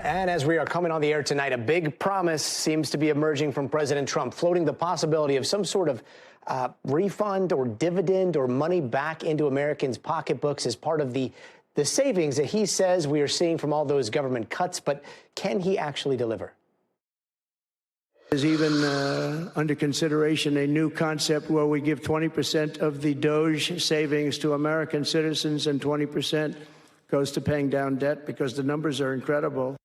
And as we are coming on the air tonight, a big promise seems to be emerging from President Trump, floating the possibility of some sort of refund or dividend or money back into Americans' pocketbooks as part of the savings that he says we are seeing from all those government cuts. But can he actually deliver? There's even under consideration a new concept where we give 20% of the DOGE savings to American citizens and 20% goes to paying down debt, because the numbers are incredible.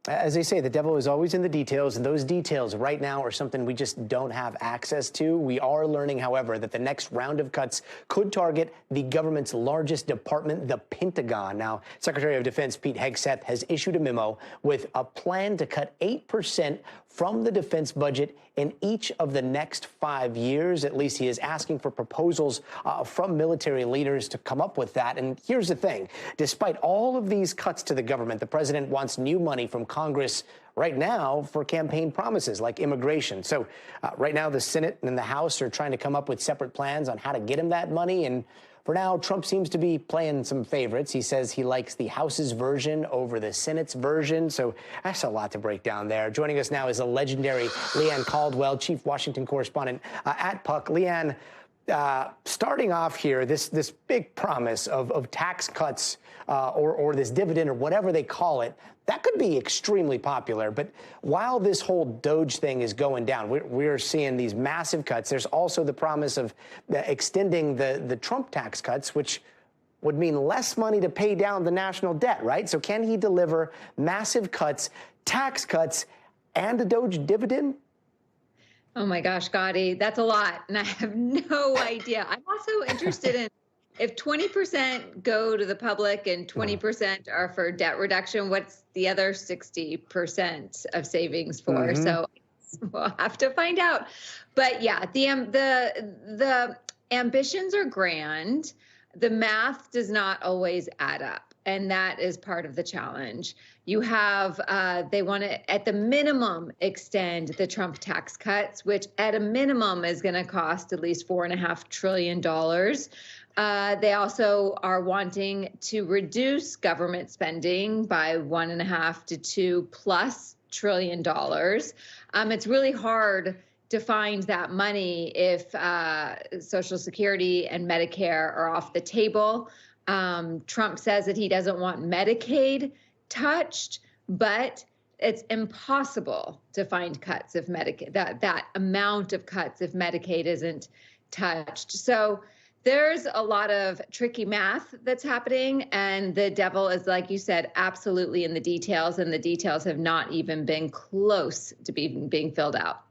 As they say, the devil is always in the details, and those details right now are something we just don't have access to. We are learning, however, that the next round of cuts could target the government's largest department, the Pentagon. Now, Secretary of Defense Pete Hegseth has issued a memo with a plan to cut 8% from the defense budget in each of the next 5 years. At least he is asking for proposals from military leaders to come up with that. And here's the thing. Despite all of these cuts to the government, the president wants new money from Congress right now for campaign promises like immigration. So right now, the Senate and the House are trying to come up with separate plans on how to get him that money. And for now, Trump seems to be playing some favorites. He says he likes the House's version over the Senate's version. So that's a lot to break down there. Joining us now is the legendary Leigh Caldwell, chief Washington correspondent at Puck. Leigh, starting off here, this big promise of tax cuts or this dividend or whatever they call it, that could be extremely popular. But while this whole DOGE thing is going down, we're seeing these massive cuts. There's also the promise of extending the Trump tax cuts, which would mean less money to pay down the national debt, right? So can he deliver massive cuts, tax cuts, and a DOGE dividend? Oh my gosh, Gadi, that's a lot. And I have no idea. I'm also interested in if 20% go to the public and 20% are for debt reduction, what's the other 60% of savings for? Mm-hmm. So we'll have to find out. But yeah, the ambitions are grand. The math does not always add up. And that is part of the challenge. You have, they want to, at the minimum, extend the Trump tax cuts, which at a minimum is going to cost at least $4.5 trillion. They also are wanting to reduce government spending by $1.5 to $2+ trillion. It's really hard to find that money if Social Security and Medicare are off the table. Trump says that he doesn't want Medicaid touched, but it's impossible to find cuts if Medicaid, that amount of cuts if Medicaid isn't touched. So there's a lot of tricky math that's happening, and the devil is, like you said, absolutely in the details, and the details have not even been close to being filled out.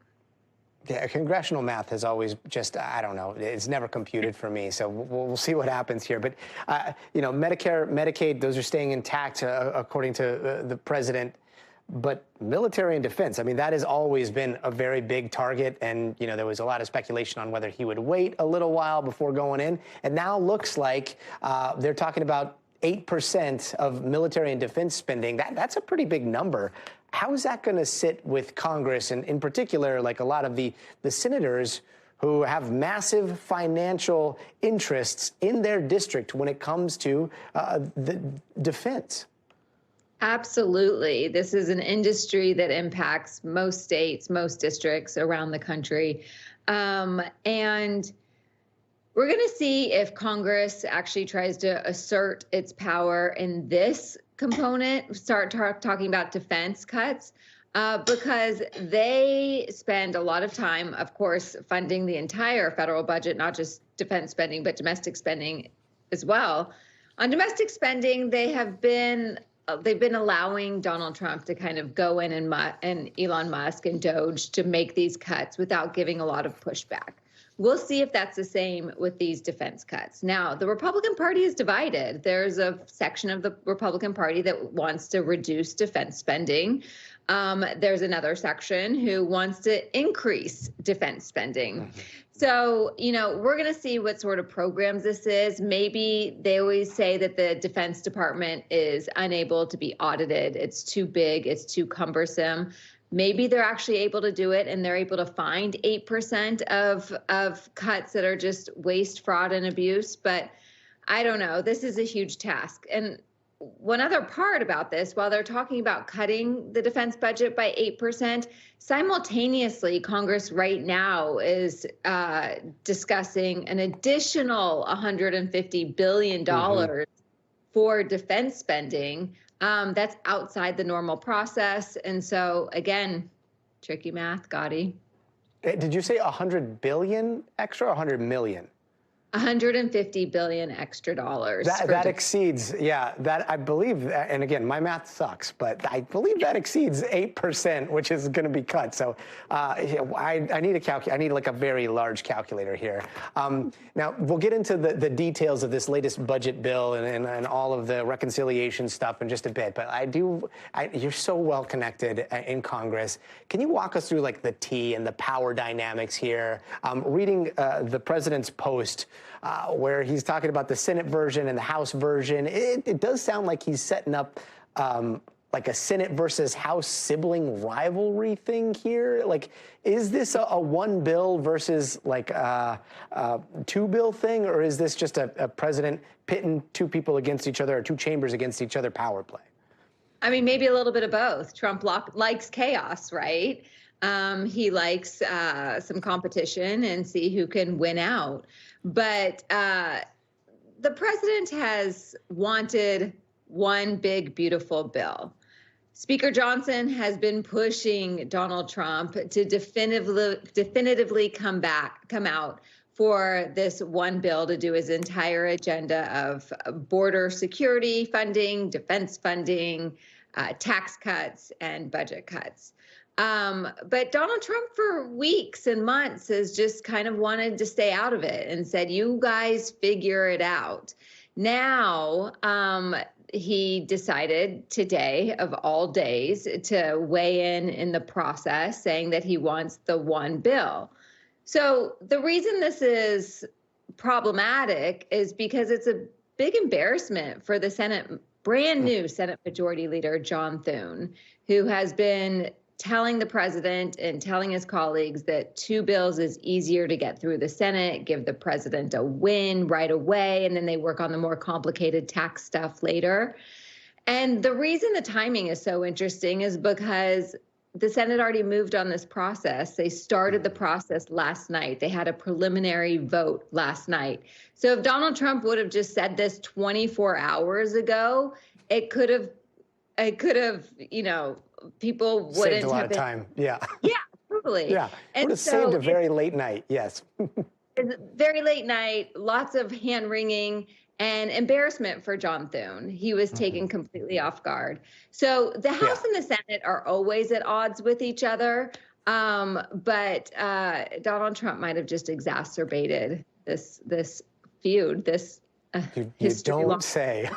Yeah, congressional math has always just, I don't know, it's never computed for me. So we'll see what happens here. But, you know, Medicare, Medicaid, those are staying intact, according to the president. But military and defense, I mean, that has always been a very big target. And, you know, there was a lot of speculation on whether he would wait a little while before going in. And now looks like they're talking about 8% of military and defense spending. That's a pretty big number. How is that going to sit with Congress, and in particular, like a lot of the senators who have massive financial interests in their district when it comes to the defense? Absolutely. This is an industry that impacts most states, most districts around the country. And we're going to see if Congress actually tries to assert its power in this component, start talking about defense cuts, because they spend a lot of time, of course, funding the entire federal budget, not just defense spending, but domestic spending as well. On domestic spending, they've been allowing Donald Trump to kind of go in and Elon Musk and DOGE to make these cuts without giving a lot of pushback. We'll see if that's the same with these defense cuts. Now, the Republican Party is divided. There's a section of the Republican Party that wants to reduce defense spending. There's another section who wants to increase defense spending. Mm-hmm. So, you know, we're going to see what sort of programs this is. Maybe they always say that the Defense Department is unable to be audited. It's too big. It's too cumbersome. Maybe they're actually able to do it, and they're able to find 8% of cuts that are just waste, fraud, and abuse. But I don't know. This is a huge task. And one other part about this, while they're talking about cutting the defense budget by 8%, simultaneously, Congress right now is discussing an additional $150 billion for defense spending. That's outside the normal process. And so, again, tricky math, Gadi. Did you say 100 billion extra or 100 million? 150 billion extra dollars. That exceeds, that I believe, and again, my math sucks, but I believe that exceeds 8%, which is going to be cut. So I need I need like a very large calculator here. Now we'll get into the details of this latest budget bill and all of the reconciliation stuff in just a bit. But you're so well connected in Congress. Can you walk us through like the tea and the power dynamics here? Reading the president's post, where he's talking about the Senate version and the House version, it does sound like he's setting up like a Senate versus House sibling rivalry thing here. Like, is this a one bill versus like a two bill thing, or is this just a president pitting two people against each other or two chambers against each other power play? I mean, maybe a little bit of both. Trump likes chaos, right? He likes some competition and see who can win out. But the president has wanted one big, beautiful bill. Speaker Johnson has been pushing Donald Trump to definitively come out for this one bill to do his entire agenda of border security funding, defense funding, tax cuts, and budget cuts. But Donald Trump for weeks and months has just kind of wanted to stay out of it and said, you guys figure it out. Now, he decided today, of all days, to weigh in the process, saying that he wants the one bill. So the reason this is problematic is because it's a big embarrassment for the Senate, brand new Senate Majority Leader John Thune, who has been telling the president and telling his colleagues that two bills is easier to get through the Senate, give the president a win right away, and then they work on the more complicated tax stuff later. And the reason the timing is so interesting is because the Senate already moved on this process. They started the process last night. They had a preliminary vote last night. So if Donald Trump would have just said this 24 hours ago, it could have, people wouldn't saved a lot of time. Yeah. Yeah, totally. Yeah. It would have saved a very late night. Yes. Very late night, lots of hand wringing and embarrassment for John Thune. He was taken completely off guard. So the House and the Senate are always at odds with each other. But Donald Trump might have just exacerbated this feud, this you don't say.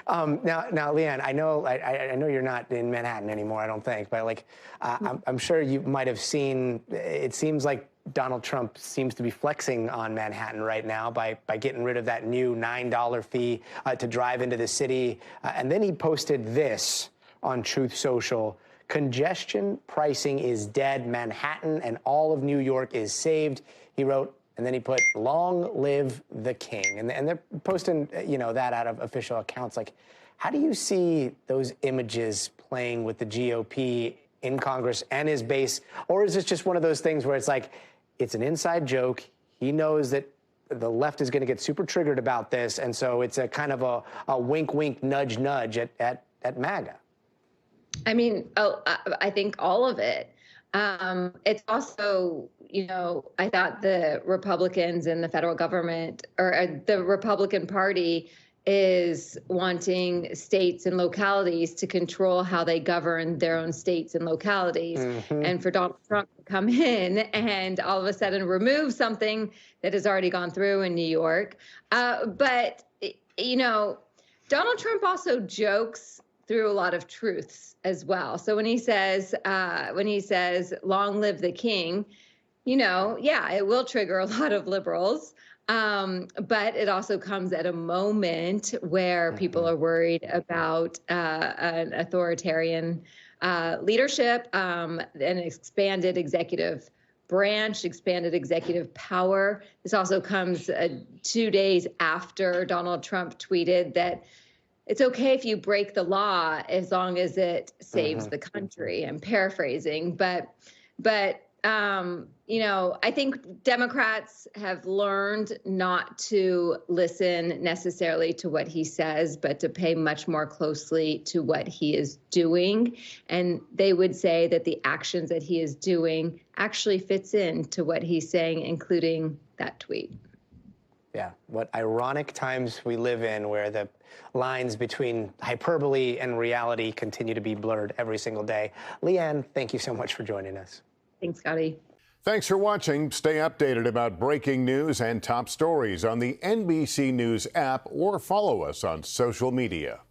Now, Leanne, I know you're not in Manhattan anymore, I don't think, but like, I'm sure you might have seen. It seems like Donald Trump seems to be flexing on Manhattan right now by getting rid of that new $9 fee to drive into the city, and then he posted this on Truth Social: "Congestion pricing is dead. Manhattan and all of New York is saved." He wrote. And then he put, "Long live the king." And they're posting, that out of official accounts. Like, how do you see those images playing with the GOP in Congress and his base? Or is this just one of those things where it's like, it's an inside joke? He knows that the left is going to get super triggered about this. And so it's a kind of a wink, wink, nudge, nudge at MAGA. I mean, I think all of it. It's also, I thought the Republicans and the federal government, or the Republican Party, is wanting states and localities to control how they govern their own states and localities. And for Donald Trump to come in and all of a sudden remove something that has already gone through in New York. But Donald Trump also jokes through a lot of truths as well. So when he says, "Long live the king," it will trigger a lot of liberals. But it also comes at a moment where people are worried about an authoritarian leadership, an expanded executive branch, expanded executive power. This also comes 2 days after Donald Trump tweeted that it's okay if you break the law as long as it saves the country. I'm paraphrasing, but I think Democrats have learned not to listen necessarily to what he says, but to pay much more closely to what he is doing. And they would say that the actions that he is doing actually fits into what he's saying, including that tweet. Yeah, what ironic times we live in, where the lines between hyperbole and reality continue to be blurred every single day. Leigh, thank you so much for joining us. Thanks, Gadi. Thanks for watching. Stay updated about breaking news and top stories on the NBC News app or follow us on social media.